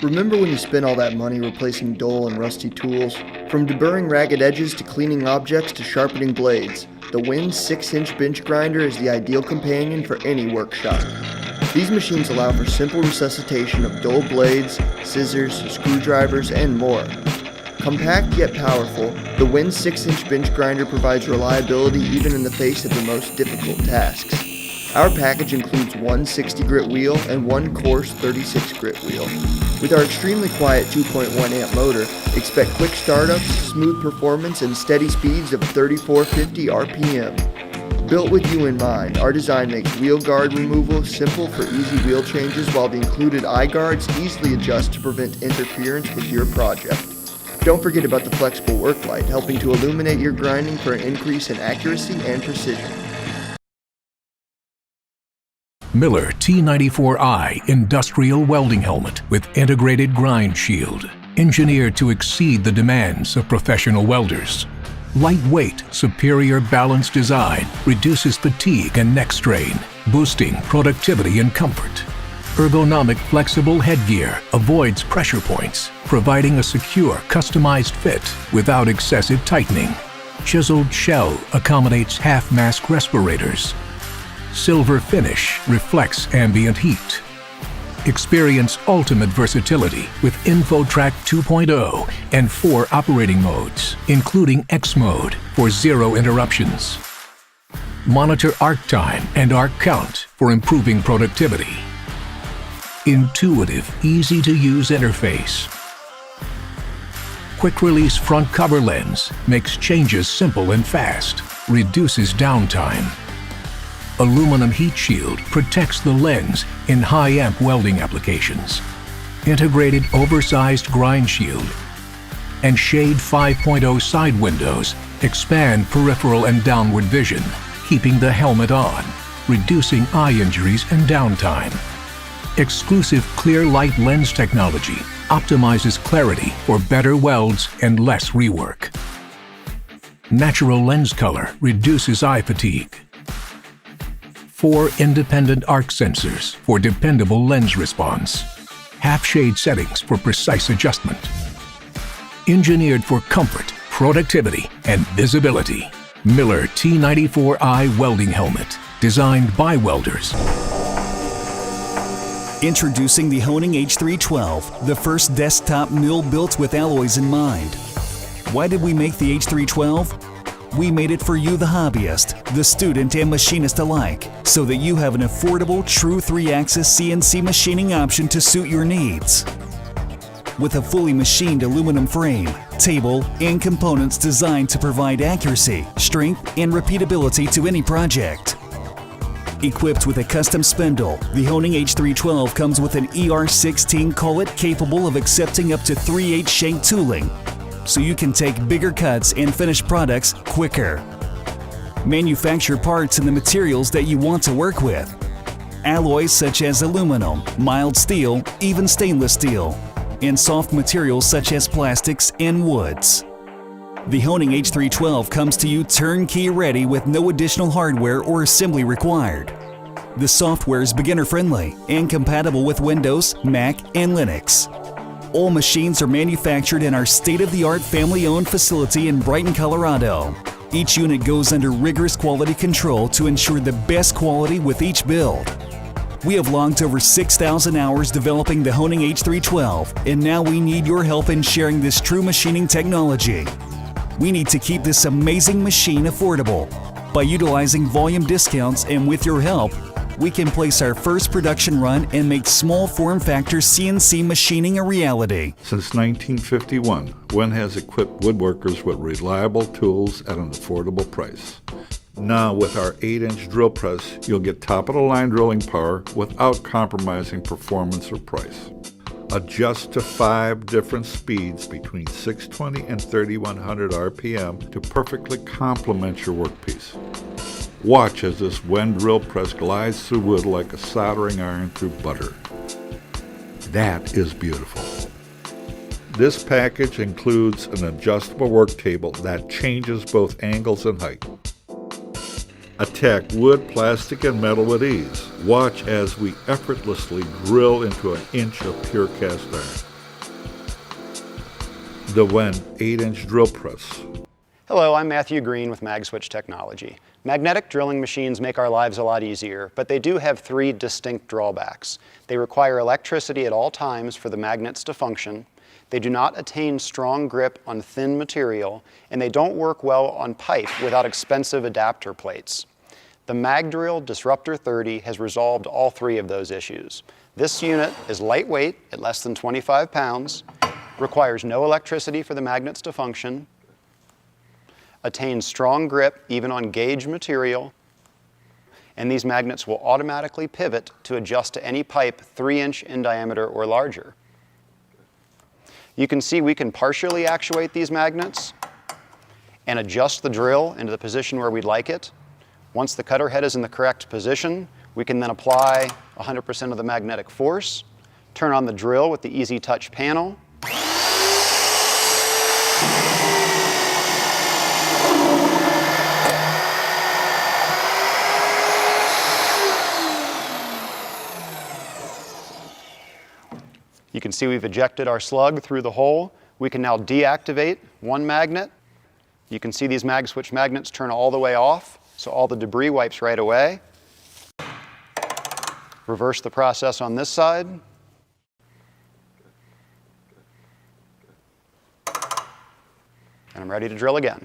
Remember when you spent all that money replacing dull and rusty tools? From deburring ragged edges to cleaning objects to sharpening blades, the Win 6-inch bench grinder is the ideal companion for any workshop. These machines allow for simple resuscitation of dull blades, scissors, screwdrivers, and more. Compact yet powerful, the Win 6-inch bench grinder provides reliability even in the face of the most difficult tasks. Our package includes one 60-grit wheel and one coarse 36-grit wheel. With our extremely quiet 2.1 amp motor, expect quick startups, smooth performance, and steady speeds of 3450 RPM. Built with you in mind, our design makes wheel guard removal simple for easy wheel changes, while the included eye guards easily adjust to prevent interference with your project. Don't forget about the flexible work light, helping to illuminate your grinding for an increase in accuracy and precision. Miller T94i Industrial Welding Helmet with integrated grind shield, engineered to exceed the demands of professional welders. Lightweight, superior balanced design reduces fatigue and neck strain, boosting productivity and comfort. Ergonomic flexible headgear avoids pressure points, providing a secure, customized fit without excessive tightening. Chiseled shell accommodates half-mask respirators. Silver finish reflects ambient heat. Experience ultimate versatility with InfoTrack 2.0 and 4 operating modes, including X mode for 0 interruptions. Monitor arc time and arc count for improving productivity. Intuitive, easy-to-use interface. Quick-release front cover lens makes changes simple and fast, reduces downtime. Aluminum heat shield protects the lens in high-amp welding applications. Integrated oversized grind shield and Shade 5.0 side windows expand peripheral and downward vision, keeping the helmet on, reducing eye injuries and downtime. Exclusive clear light lens technology optimizes clarity for better welds and less rework. Natural lens color reduces eye fatigue. 4 independent arc sensors for dependable lens response. Half-shade settings for precise adjustment. Engineered for comfort, productivity, and visibility. Miller T94i Welding Helmet, designed by welders. Introducing the Honing H312, the first desktop mill built with alloys in mind. Why did we make the H312? We made it for you, the hobbyist, the student, and machinist alike, so that you have an affordable, true 3-axis CNC machining option to suit your needs. With a fully machined aluminum frame, table, and components designed to provide accuracy, strength, and repeatability to any project. Equipped with a custom spindle, the Honing H312 comes with an ER16 collet capable of accepting up to 3/8 shank tooling, so you can take bigger cuts and finish products quicker. Manufacture parts in the materials that you want to work with. Alloys such as aluminum, mild steel, even stainless steel, and soft materials such as plastics and woods. The Honing H312 comes to you turnkey ready with no additional hardware or assembly required. The software is beginner-friendly and compatible with Windows, Mac, and Linux. All machines are manufactured in our state-of-the-art family-owned facility in Brighton, Colorado. Each unit goes under rigorous quality control to ensure the best quality with each build. We have logged over 6,000 hours developing the Honing H312, and now we need your help in sharing this true machining technology. We need to keep this amazing machine affordable. By utilizing volume discounts and with your help, we can place our first production run and make small form factor CNC machining a reality. Since 1951, Win has equipped woodworkers with reliable tools at an affordable price. Now with our 8-inch drill press, you'll get top-of-the-line drilling power without compromising performance or price. Adjust to 5 different speeds between 620 and 3100 RPM to perfectly complement your workpiece. Watch as this Win drill press glides through wood like a soldering iron through butter. That is beautiful. This package includes an adjustable work table that changes both angles and height. Attack wood, plastic, and metal with ease. Watch as we effortlessly drill into an inch of pure cast iron. the Wen 8-inch drill press. Hello, I'm Matthew Green with MagSwitch Technology. Magnetic drilling machines make our lives a lot easier, but they do have 3 distinct drawbacks. They require electricity at all times for the magnets to function, they do not attain strong grip on thin material, and they don't work well on pipe without expensive adapter plates. The Magdrill Disruptor 30 has resolved all 3 of those issues. This unit is lightweight at less than 25 pounds, requires no electricity for the magnets to function, attains strong grip even on gauge material, and these magnets will automatically pivot to adjust to any pipe 3-inch in diameter or larger. You can see we can partially actuate these magnets and adjust the drill into the position where we'd like it. Once the cutter head is in the correct position, we can then apply 100% of the magnetic force, turn on the drill with the Easy Touch panel, you can see we've ejected our slug through the hole. We can now deactivate one magnet. You can see these MagSwitch magnets turn all the way off, so all the debris wipes right away. Reverse the process on this side. And I'm ready to drill again.